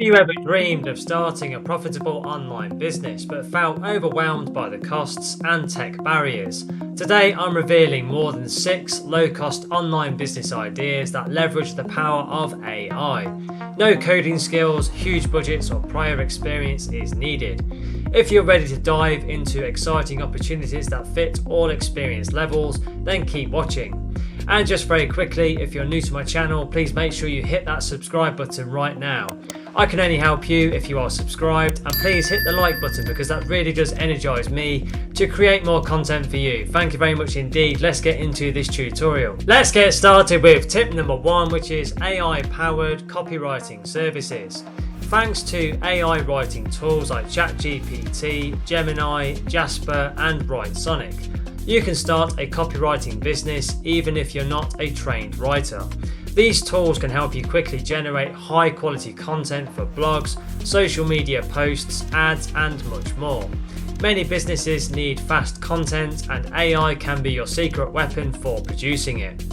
Have you ever dreamed of starting a profitable online business but felt overwhelmed by the costs and tech barriers? Today I'm revealing more than 6 low-cost online business ideas that leverage the power of AI. No coding skills, huge budgets or prior experience is needed. If you're ready to dive into exciting opportunities that fit all experience levels, then keep watching. And just very quickly, if you're new to my channel, please make sure you hit that subscribe button right now. I can only help you if you are subscribed, and please hit the like button because that really does energize me to create more content for you. Thank you very much indeed. Let's get into this tutorial. Let's get started with tip number 1, which is AI powered copywriting services. Thanks to AI writing tools like ChatGPT, Gemini, Jasper and WriteSonic, you can start a copywriting business even if you're not a trained writer. These tools can help you quickly generate high quality content for blogs, social media posts, ads and much more. Many businesses need fast content and AI can be your secret weapon for producing it.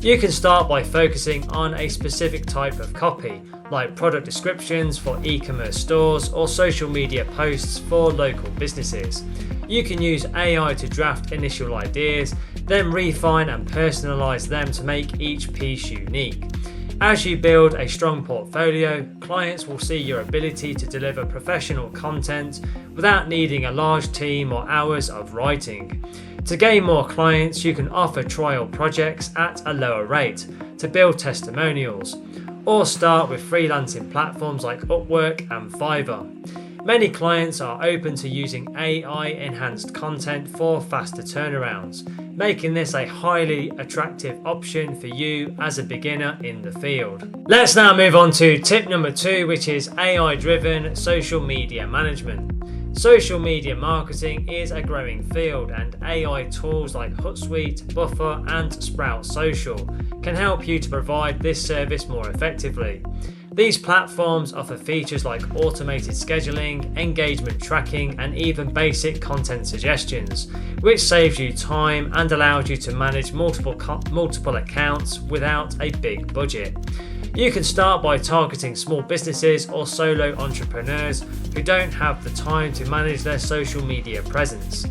You can start by focusing on a specific type of copy, like product descriptions for e-commerce stores or social media posts for local businesses. You can use AI to draft initial ideas, then refine and personalize them to make each piece unique. As you build a strong portfolio, clients will see your ability to deliver professional content without needing a large team or hours of writing. To gain more clients, you can offer trial projects at a lower rate to build testimonials, or start with freelancing platforms like Upwork and Fiverr. Many clients are open to using AI-enhanced content for faster turnarounds, making this a highly attractive option for you as a beginner in the field. Let's now move on to tip number 2, which is AI-driven social media management. Social media marketing is a growing field, and AI tools like Hootsuite, Buffer and Sprout Social can help you to provide this service more effectively. These platforms offer features like automated scheduling, engagement tracking and even basic content suggestions, which saves you time and allows you to manage multiple accounts without a big budget. You can start by targeting small businesses or solo entrepreneurs who don't have the time to manage their social media presence.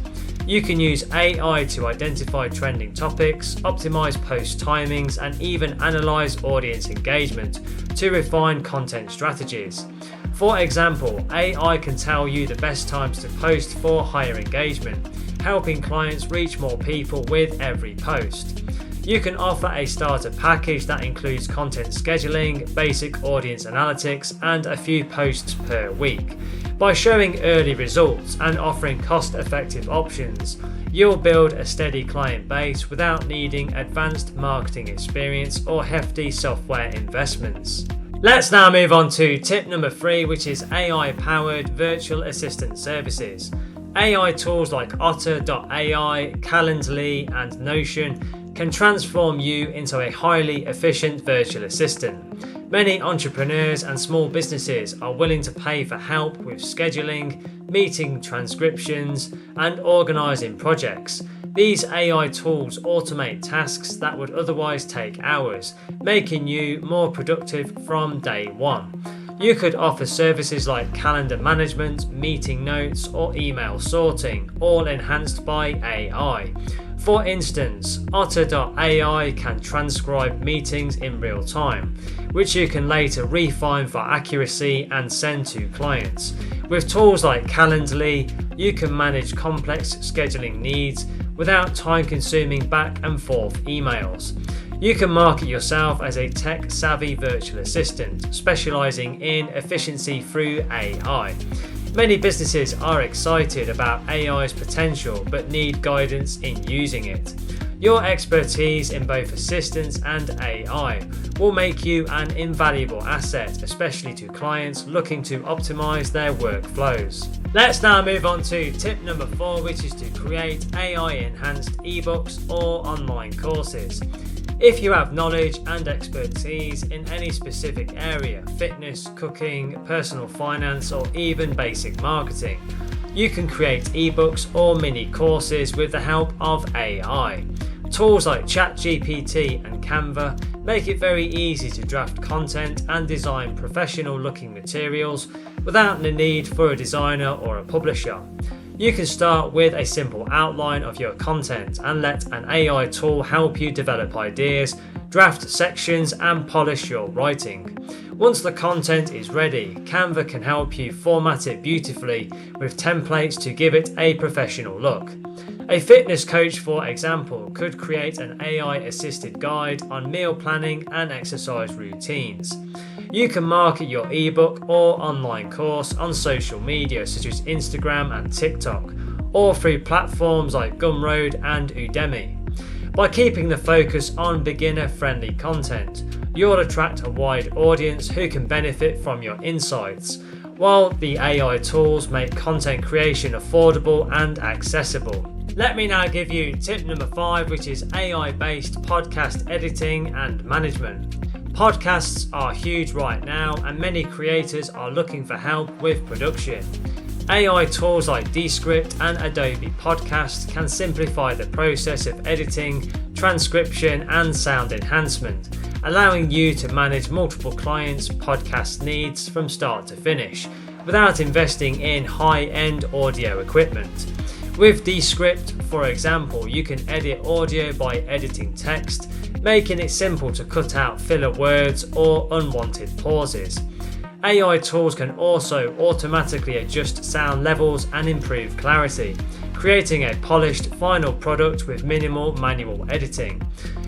You can use AI to identify trending topics, optimize post timings, and even analyze audience engagement to refine content strategies. For example, AI can tell you the best times to post for higher engagement, helping clients reach more people with every post. You can offer a starter package that includes content scheduling, basic audience analytics, and a few posts per week. By showing early results and offering cost-effective options, you'll build a steady client base without needing advanced marketing experience or hefty software investments. Let's now move on to tip number 3, which is AI-powered virtual assistant services. AI tools like Otter.ai, Calendly, and Notion can transform you into a highly efficient virtual assistant. Many entrepreneurs and small businesses are willing to pay for help with scheduling, meeting transcriptions, and organizing projects. These AI tools automate tasks that would otherwise take hours, making you more productive from day one. You could offer services like calendar management, meeting notes, or email sorting, all enhanced by AI. For instance, Otter.ai can transcribe meetings in real time, which you can later refine for accuracy and send to clients. With tools like Calendly, you can manage complex scheduling needs without time-consuming back and forth emails. You can market yourself as a tech-savvy virtual assistant, specializing in efficiency through AI. Many businesses are excited about AI's potential but need guidance in using it. Your expertise in both assistance and AI will make you an invaluable asset, especially to clients looking to optimize their workflows. Let's now move on to tip number 4, which is to create AI-enhanced ebooks or online courses. If you have knowledge and expertise in any specific area, fitness, cooking, personal finance, or even basic marketing, you can create ebooks or mini courses with the help of AI. Tools like ChatGPT and Canva make it very easy to draft content and design professional looking materials without the need for a designer or a publisher. You can start with a simple outline of your content and let an AI tool help you develop ideas, draft sections and polish your writing. Once the content is ready, Canva can help you format it beautifully with templates to give it a professional look. A fitness coach, for example, could create an AI-assisted guide on meal planning and exercise routines. You can market your ebook or online course on social media such as Instagram and TikTok, or through platforms like Gumroad and Udemy. By keeping the focus on beginner-friendly content, you'll attract a wide audience who can benefit from your insights, while the AI tools make content creation affordable and accessible. Let me now give you tip number 5, which is AI-based podcast editing and management. Podcasts are huge right now, and many creators are looking for help with production. AI tools like Descript and Adobe Podcast can simplify the process of editing, transcription, and sound enhancement, allowing you to manage multiple clients' podcast needs from start to finish, without investing in high-end audio equipment. With Descript, for example, you can edit audio by editing text, making it simple to cut out filler words or unwanted pauses. AI tools can also automatically adjust sound levels and improve clarity, creating a polished final product with minimal manual editing.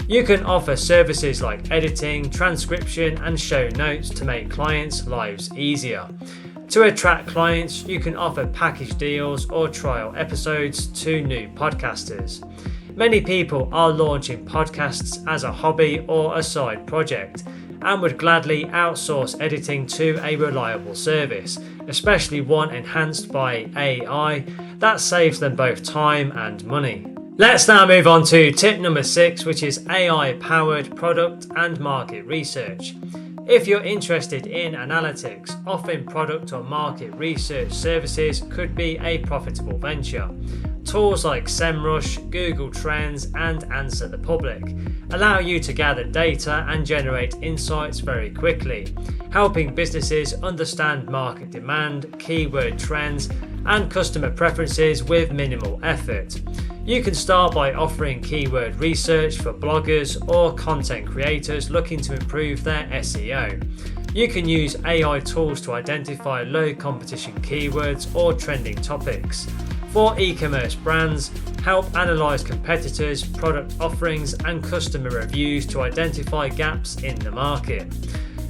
You can offer services like editing, transcription, and show notes to make clients' lives easier. To attract clients, you can offer package deals or trial episodes to new podcasters. Many people are launching podcasts as a hobby or a side project and would gladly outsource editing to a reliable service, especially one enhanced by AI that saves them both time and money. Let's now move on to tip number 6, which is AI-powered product and market research. If you're interested in analytics, offering product or market research services could be a profitable venture. Tools like SEMrush, Google Trends, and Answer the Public allow you to gather data and generate insights very quickly, helping businesses understand market demand, keyword trends, and customer preferences with minimal effort. You can start by offering keyword research for bloggers or content creators looking to improve their SEO. You can use AI tools to identify low competition keywords or trending topics. For e-commerce brands, help analyze competitors, product offerings, and customer reviews to identify gaps in the market.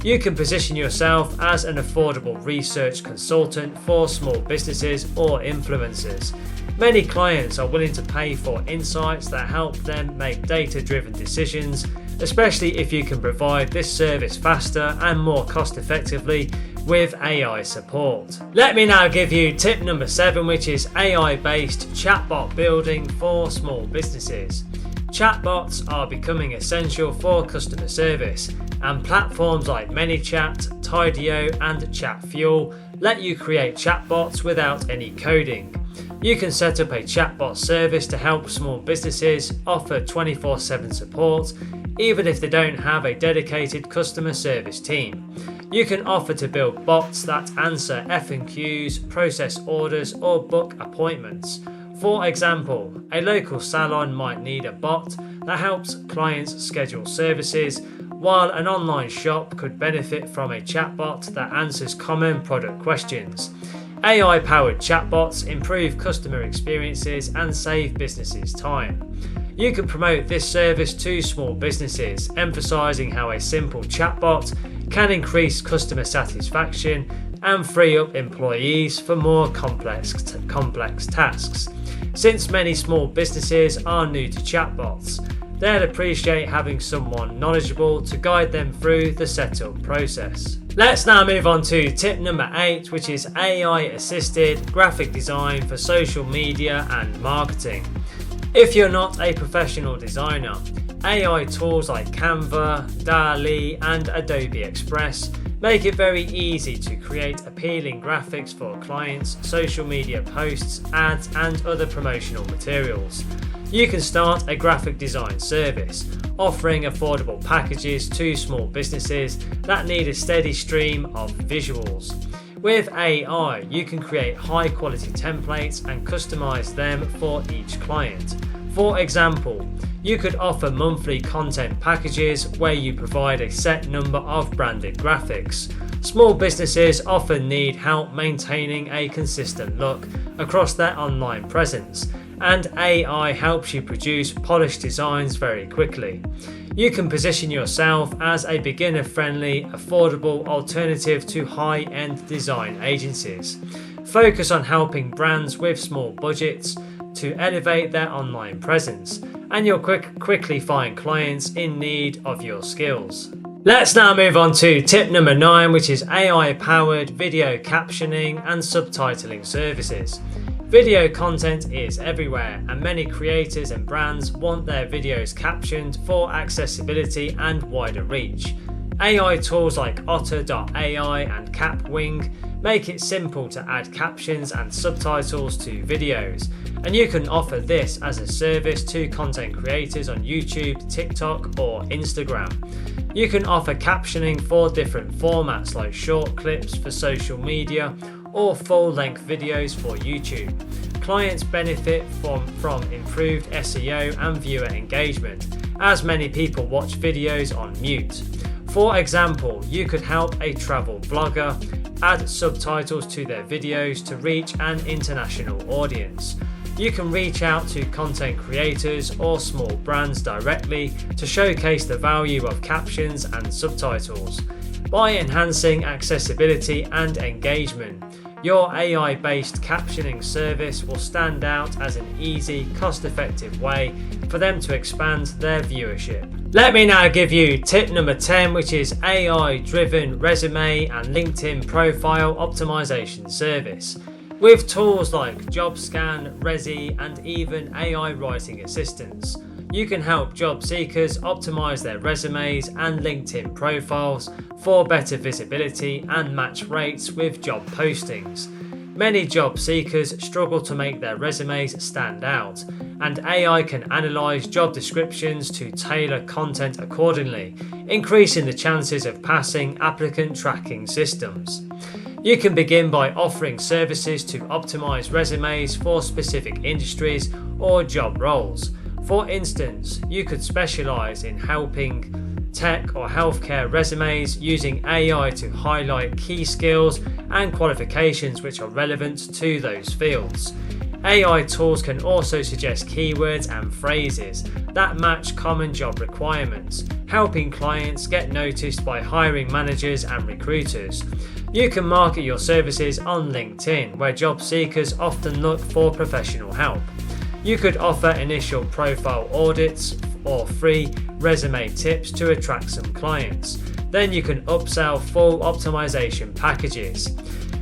You can position yourself as an affordable research consultant for small businesses or influencers. Many clients are willing to pay for insights that help them make data-driven decisions, especially if you can provide this service faster and more cost-effectively with AI support. Let me now give you tip number 7, which is AI-based chatbot building for small businesses. Chatbots are becoming essential for customer service, and platforms like ManyChat, Tideo, and ChatFuel let you create chatbots without any coding. You can set up a chatbot service to help small businesses offer 24/7 support, even if they don't have a dedicated customer service team. You can offer to build bots that answer FAQs, process orders, or book appointments. For example, a local salon might need a bot that helps clients schedule services, while an online shop could benefit from a chatbot that answers common product questions. AI-powered chatbots improve customer experiences and save businesses time. You can promote this service to small businesses, emphasising how a simple chatbot can increase customer satisfaction and free up employees for more complex tasks. Since many small businesses are new to chatbots, they'll appreciate having someone knowledgeable to guide them through the setup process. Let's now move on to tip number 8, which is AI-assisted graphic design for social media and marketing. If you're not a professional designer, AI tools like Canva, DALL-E, and Adobe Express Make it very easy to create appealing graphics for clients, social media posts, ads, and other promotional materials. You can start a graphic design service, offering affordable packages to small businesses that need a steady stream of visuals. With AI, you can create high quality templates and customize them for each client. For example, you could offer monthly content packages where you provide a set number of branded graphics. Small businesses often need help maintaining a consistent look across their online presence, and AI helps you produce polished designs very quickly. You can position yourself as a beginner-friendly, affordable alternative to high-end design agencies. Focus on helping brands with small budgets to elevate their online presence, and you'll quickly find clients in need of your skills. Let's now move on to tip number 9, which is AI-powered video captioning and subtitling services. Video content is everywhere, and many creators and brands want their videos captioned for accessibility and wider reach. AI tools like Otter.ai and Capwing make it simple to add captions and subtitles to videos, and you can offer this as a service to content creators on YouTube, TikTok, or Instagram. You can offer captioning for different formats like short clips for social media or full-length videos for YouTube. Clients benefit from improved SEO and viewer engagement, as many people watch videos on mute. For example, you could help a travel blogger add subtitles to their videos to reach an international audience. You can reach out to content creators or small brands directly to showcase the value of captions and subtitles. By enhancing accessibility and engagement, your AI-based captioning service will stand out as an easy, cost-effective way for them to expand their viewership. Let me now give you tip number 10, which is AI-driven resume and LinkedIn profile optimization service. With tools like JobScan, Resi, and even AI writing assistants, you can help job seekers optimize their resumes and LinkedIn profiles for better visibility and match rates with job postings. Many job seekers struggle to make their resumes stand out, and AI can analyze job descriptions to tailor content accordingly, increasing the chances of passing applicant tracking systems. You can begin by offering services to optimize resumes for specific industries or job roles. For instance, you could specialize in helping tech or healthcare resumes using AI to highlight key skills and qualifications which are relevant to those fields. AI tools can also suggest keywords and phrases that match common job requirements, helping clients get noticed by hiring managers and recruiters. You can market your services on LinkedIn, where job seekers often look for professional help. You could offer initial profile audits or free resume tips to attract some clients. Then you can upsell full optimization packages.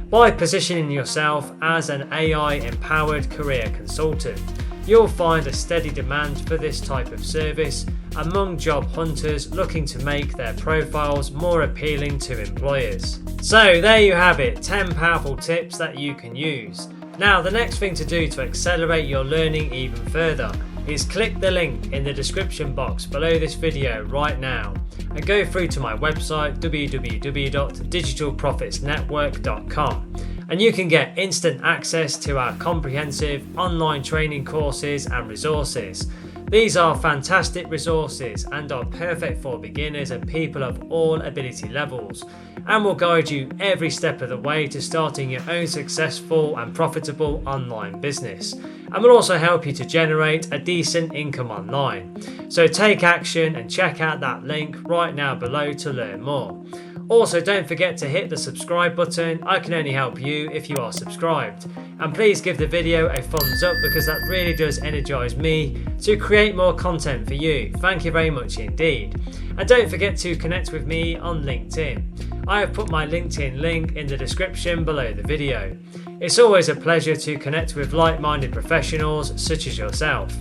By positioning yourself as an AI-empowered career consultant, you'll find a steady demand for this type of service among job hunters looking to make their profiles more appealing to employers. So there you have it, 10 powerful tips that you can use. Now, the next thing to do to accelerate your learning even further is click the link in the description box below this video right now and go through to my website www.digitalprofitsnetwork.com, and you can get instant access to our comprehensive online training courses and resources. These are fantastic resources and are perfect for beginners and people of all ability levels, and will guide you every step of the way to starting your own successful and profitable online business, and will also help you to generate a decent income online. So take action and check out that link right now below to learn more. Also, don't forget to hit the subscribe button. I can only help you if you are subscribed. And please give the video a thumbs up, because that really does energize me to create more content for you. Thank you very much indeed. And don't forget to connect with me on LinkedIn. I have put my LinkedIn link in the description below the video. It's always a pleasure to connect with like-minded professionals such as yourself.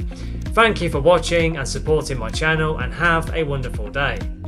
Thank you for watching and supporting my channel, and have a wonderful day.